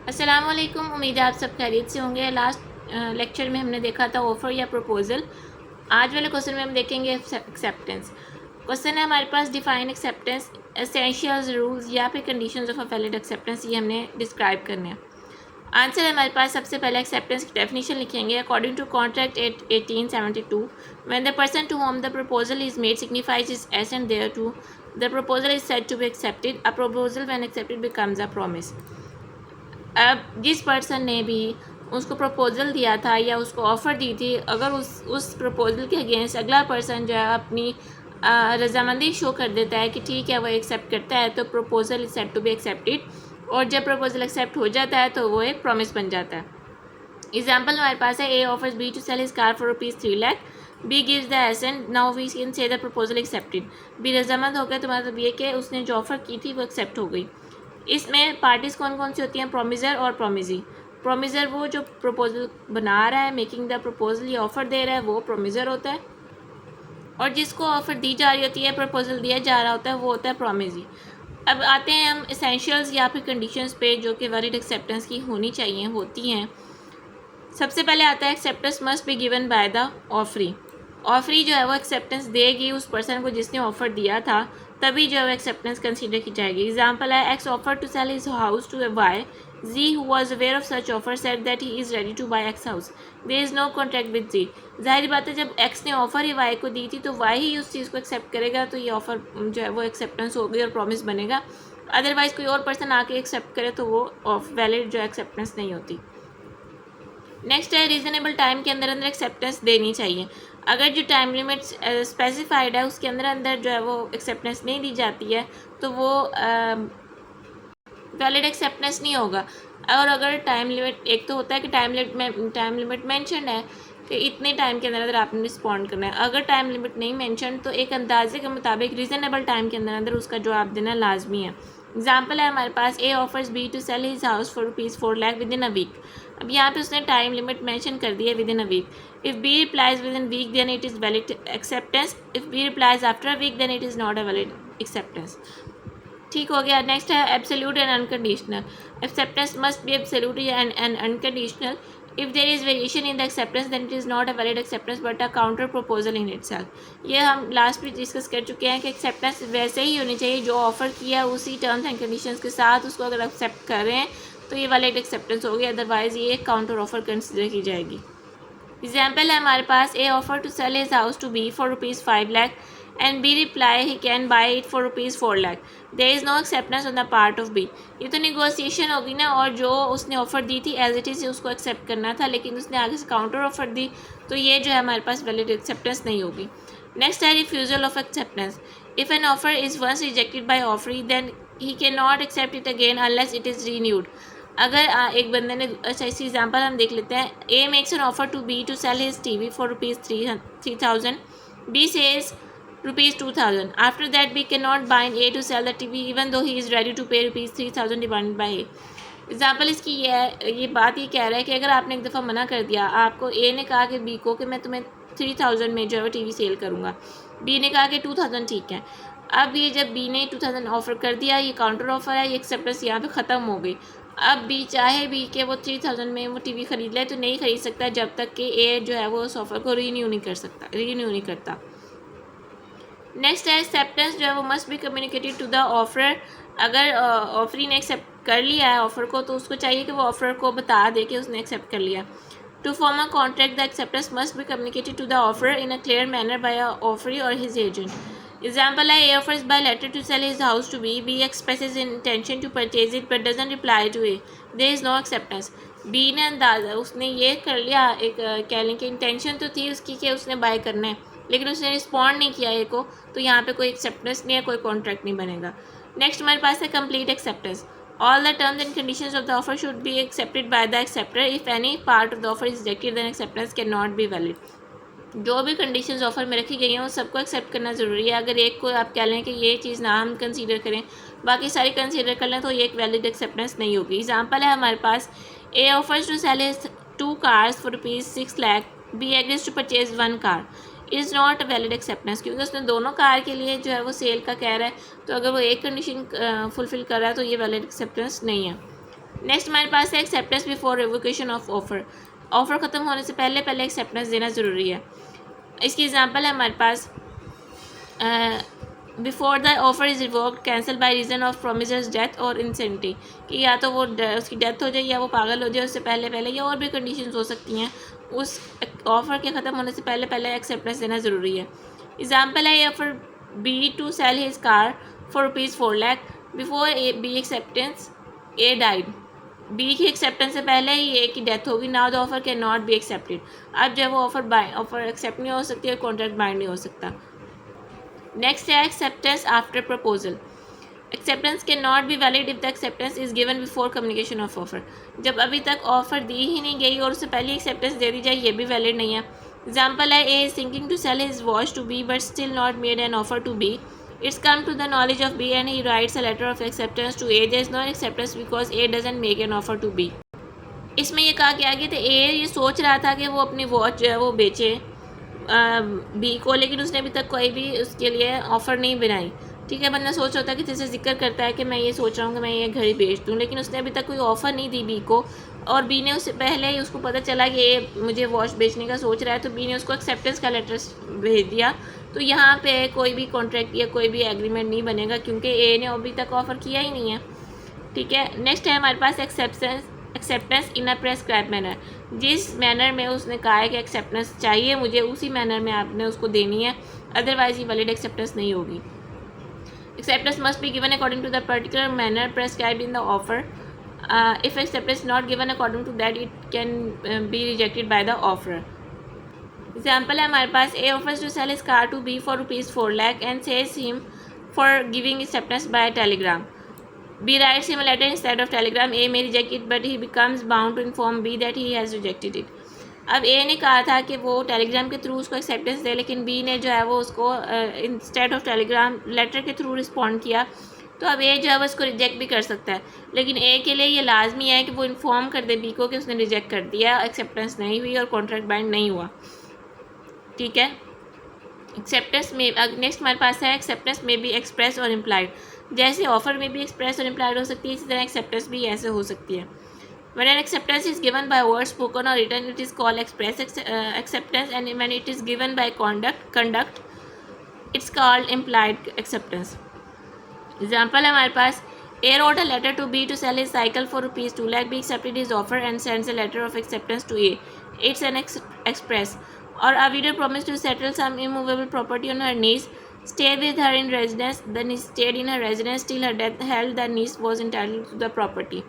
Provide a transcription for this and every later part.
अस्सलाम वालेकुम। उम्मीद है आप सब खैरियत से होंगे। लास्ट लेक्चर में हमने देखा था ऑफ़र या प्रपोज़ल। आज वाले क्वेश्चन में हम देखेंगे एक्सेप्टेंस। क्वेश्चन है हमारे पास, डिफाइन एक्सेप्टेंस, एसेंशियल्स, रूल्स या फिर conditions of a valid acceptance, ये हमने डिस्क्राइब करने हैं। आंसर है हमारे पास, सबसे पहले एक्सेप्टेंस की डेफिनेशन लिखेंगे। According to contract act 1872, when the person to whom the proposal is made signifies is assent thereto, the proposal is said to be accepted. A proposal when accepted becomes a promise. अब जिस person ने भी उसको proposal दिया था या उसको offer दी थी, अगर उस प्रपोज़ल के अगेंस्ट अगला पर्सन जो है अपनी रजामंदी शो कर देता है कि ठीक है वो एक्सेप्ट करता है, तो proposal is said to be accepted. और जब प्रपोज़ल एक्सेप्ट हो जाता है तो वो एक प्रॉमिस बन जाता है। एग्जाम्पल हमारे पास है, A offers B to sell his car for ₹3 lakh, B gives the assent, now we can say the proposal accepted. B रजामंद हो गया, तो मतलब ये कि उसने जो ऑफ़र की थी वो एक्सेप्ट हो गई। इसमें पार्टीज़ कौन कौन सी होती हैं? प्रोमिजर और प्रोमिजी। प्रोमिजर वो जो प्रपोजल बना रहा है, मेकिंग द प्रपोजल, या ऑफ़र दे रहा है, वो प्रोमिजर होता है। और जिसको ऑफ़र दी जा रही होती है, प्रपोजल दिया जा रहा होता है, वो होता है प्रोमिजी। अब आते हैं हम एसेंशियल्स या फिर कंडीशंस पे जो कि वैलिड एक्सेप्टेंस की होनी चाहिए, होती हैं। सबसे पहले आता है, acceptance must be given by the offeree. Offeree जो है वो एक्सेप्टेंस देगी उस पर्सन को जिसने ऑफर दिया था, तभी जो है एक्सेप्टेंस कंसीडर की जाएगी। एग्जाम्पल है, X offer to sell his house to Y, Z who was aware of such offer said that he is ready to buy X house, there is no contract with Z. जाहिर बात है, जब x ने offer ही Y को दी थी तो why he उस चीज़ को एक्सेप्ट करेगा, तो ये ऑफर जो है वो एक्सेप्टेंस होगी और प्रॉमिस बनेगा। अदरवाइज़ कोई और पर्सन आके एक्सेप्ट करे तो वो वैलिड जो एक्सेप्टेंस नहीं होती। नेक्स्ट है, रीज़नेबल टाइम के अंदर अंदर एक्सेप्टेंस देनी चाहिए। अगर जो टाइम लिमिट स्पेसिफाइड है उसके अंदर अंदर जो है वो एक्सेप्टेंस नहीं दी जाती है, तो वो वैलिड एक्सेप्टेंस नहीं होगा। और अगर टाइम लिमिट, एक तो होता है कि टाइम लिमिट मेंशन है कि इतने टाइम के अंदर अंदर आपने रिस्पॉन्ड करना है। अगर टाइम लिमिट नहीं मेंशन, तो एक अंदाजे के मुताबिक रीज़नेबल टाइम के अंदर अंदर उसका जवाब देना लाजमी है। एग्जाम्पल है हमारे पास, A offers B to sell his house for ₹4 lakh within a week. अब यहाँ पे उसने टाइम लिमिट मेंशन कर दी है, within a week. If B replies within week then it is valid acceptance, if B replies after a week then it is not a valid acceptance. ठीक हो गया। Next है, absolute and unconditional. Acceptance must be absolute and unconditional. If there is variation in the acceptance then it is not a valid acceptance but a counter proposal in itself. ये हम last में discuss कर चुके हैं कि acceptance वैसे ही होनी चाहिए, जो ऑफर किया उसी टर्म्स एंड कंडीशंस के साथ उसको अगर एक्सेप्ट कर रहे हैं तो ये वैलिड एक्सेप्टेंस होगी, अदरवाइज ये एक काउंटर ऑफर कंसिडर की जाएगी। एग्जाम्पल है हमारे पास, A offer to sell his house to B for ₹5 lakh and B reply he can buy it for ₹4 lakh, there is no acceptance on the part of B. ये तो negotiation होगी ना, और जो उसने ऑफर दी थी एज इट इज़ उसको accept करना था, लेकिन उसने आगे से काउंटर ऑफर दी, तो ये जो है हमारे पास वैलिड एक्सेप्टेंस नहीं होगी। नेक्स्ट है, refusal of acceptance. If an offer is once rejected by offeree then he can not accept it again unless it is renewed. अगर एक बंदे ने, अच्छा इसी एग्जांपल हम देख लेते हैं, A makes an offer to B to sell his TV for ₹3,000, B says ₹2,000। After that B can not bind A to sell the TV even though he is ready to पे ₹3,000 divided by A. Example इसकी ये है, ये बात ये कह रहा है कि अगर आपने एक दफ़ा मना कर दिया, आपको ए ने कहा कि बी को कि मैं तुम्हें 3,000 में जो है वो टीवी सेल करूँगा, बी ने कहा कि 2,000 ठीक है। अब ये जब बी ने 2,000 ऑफर कर दिया, ये काउंटर ऑफर है, ये एक्सेप्टेंस यहाँ पे ख़त्म हो गई। अब बी चाहे भी कि वो 3,000 में वो टीवी ख़रीद ले, तो नहीं ख़रीद सकता जब तक कि ए जो है वो उस ऑफ़र को रीन्यू नहीं करता। नेक्स्ट है, एक्सेप्टेंस जो है वो must be communicated to the offer. अगर ऑफरी ने एक्सेप्ट कर लिया है ऑफ़र को, तो उसको चाहिए कि वो ऑफ़र को बता दे कि उसने एक्सेप्ट कर लिया। To form a contract the acceptance must be communicated to the offer in a clear manner by a offeree और हिज एजेंट। एग्जाम्पल है, A offers by letter to sell his house to B expresses intention to purchase it but doesn't reply to A, there is no acceptance. B ने अंदाज़ा उसने ये कर लिया, एक कह लें कि इंटेंशन तो थी उसकी कि उसने बाय करना है, लेकिन उसने रिस्पॉन्ड नहीं किया ए को, तो यहाँ पे कोई एक्सेप्टेंस नहीं है, कोई कॉन्ट्रैक्ट नहीं बनेगा। नेक्स्ट हमारे पास है, complete acceptance. All the terms and conditions of the offer should be accepted by the acceptor. If any part of the offer is rejected then acceptance can not be valid. जो भी conditions offer में रखी गई हैं वो सबको accept करना ज़रूरी है। अगर एक को आप कह लें कि ये चीज़ ना हम कंसीडर करें, बाकी सारी कंसीडर कर लें, तो ये एक वैलिड एक्सेप्टेंस नहीं होगी। एग्जाम्पल है हमारे पास, A offers to sell his 2 cars for ₹6 lakh, B agrees to purchase 1 car, is not a valid acceptance, क्योंकि उसने दोनों कार के लिए जो है वो सेल का कह रहा है, तो अगर वो एक कंडीशन फुलफिल कर रहा है तो ये वैलिड एक्सेप्टेंस नहीं है। नेक्स्ट हमारे पास है acceptance before revocation of offer. Offer ख़त्म होने से पहले पहले एक्सेप्टेंस देना ज़रूरी है। इसकी एग्जांपल है हमारे पास before the offer is revoked cancel by reason of promisor's death और इंसेंटी, कि या तो वो उसकी डेथ हो जाए या वो पागल हो जाए उससे पहले पहले, या और भी कंडीशंस हो सकती हैं। उस ऑफ़र के ख़त्म होने से पहले पहले एक्सेप्टेंस देना ज़रूरी है। एग्जाम्पल है offer B to sell his car for ₹4 lakh before B acceptance A died. B की एक्सेप्टेंस से पहले ही ए की डेथ होगी। Now the offer can not be accepted. अब जब वो ऑफर एक्सेप्ट नहीं हो सकती और कॉन्ट्रैक्ट बाइंड नहीं हो सकता। नेक्स्ट है acceptance after proposal. Acceptance can not be valid if the acceptance is given before communication of offer. जब अभी तक ऑफर दी ही नहीं गई और उससे पहले एक्सेप्टेंस दे दी जाए, ये भी वैलिड नहीं है। एग्जाम्पल है A is thinking to sell his watch to B but still not made an offer to B. It's come to the knowledge of B and he writes a letter of acceptance to A. There is no acceptance because A doesn't make an offer to B. इसमें ये कहा गया कि A ये सोच रहा था कि वो अपनी वॉच जो है वो बेचे बी को, लेकिन उसने अभी तक कोई भी उसके लिए ऑफ़र नहीं बनाई। ठीक है, बंदा सोच होता है कि जैसे जिक्र करता है कि मैं ये सोच रहा हूँ कि मैं ये घड़ी बेच दूँ, लेकिन उसने अभी तक कोई ऑफ़र नहीं दी बी को, और बी ने उससे पहले ही उसको पता चला कि ये मुझे वॉच बेचने का सोच रहा है, तो बी ने उसको एक्सेप्टेंस का लेटर भेज दिया। तो यहाँ पे कोई भी कॉन्ट्रैक्ट या कोई भी एग्रीमेंट नहीं बनेगा क्योंकि ए ने अभी तक ऑफ़र किया ही नहीं है। ठीक है, नेक्स्ट है हमारे पास acceptance in a prescribe manner. जिस मैनर में उसने कहा है कि एक्सेप्टेंस चाहिए मुझे, उसी मैनर में आपने उसको देनी है, अदरवाइज ये वैलिड एक्सेप्टेंस नहीं होगी। Acceptance must be given according to the particular manner prescribed in the offer. If acceptance not given according to that it can be rejected by the offer. Example है हमारे पास A offers to sell his car to B for ₹4 lakh and says him for giving acceptance by telegram. B writes him a letter instead of telegram. A may reject it, but he becomes bound to inform B that he has rejected it. अब A ने कहा था कि वो Telegram के through उसको acceptance दे, लेकिन B ने जो है वो उसको इंस्टेड ऑफ टेलीग्राम लेटर के थ्रू रिस्पॉन्ड किया। तो अब A जो है वो उसको रिजेक्ट भी कर सकता है, लेकिन A के लिए ये लाजमी है कि वो इन्फॉर्म कर दे B को कि उसने रिजेक्ट कर दिया, एक्सेप्टेंस नहीं हुई और कॉन्ट्रैक्ट बाइंड नहीं हुआ। ठीक है, एक्सेप्टेंस में नेक्स्ट हमारे पास है एक्सेप्टेंस में बी एक्सप्रेस और इम्प्लाइड। जैसे ऑफर में भी एक्सप्रेस और इम्प्लाइड हो सकती है, इसी तरह एक्सेप्टेंस भी ऐसे हो सकती है। When an acceptance is given by word spoken or written, it is called express acceptance, and when it is given by conduct, it's called implied acceptance. Example है हमारे पास A wrote a letter to B to sell his cycle for ₹2 lakh. B accepted his offer and sends a letter of acceptance to A. It's an express. Or a widow promised to settle some immovable property on her niece, stay with her in residence. The niece stayed in her residence till her death, held the niece was entitled to the property.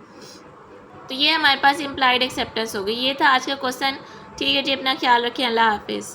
तो ये हमारे पास implied acceptance हो गई। ये था आज का question. ठीक है जी, अपना ख्याल रखें। अल्लाह हाफिज़।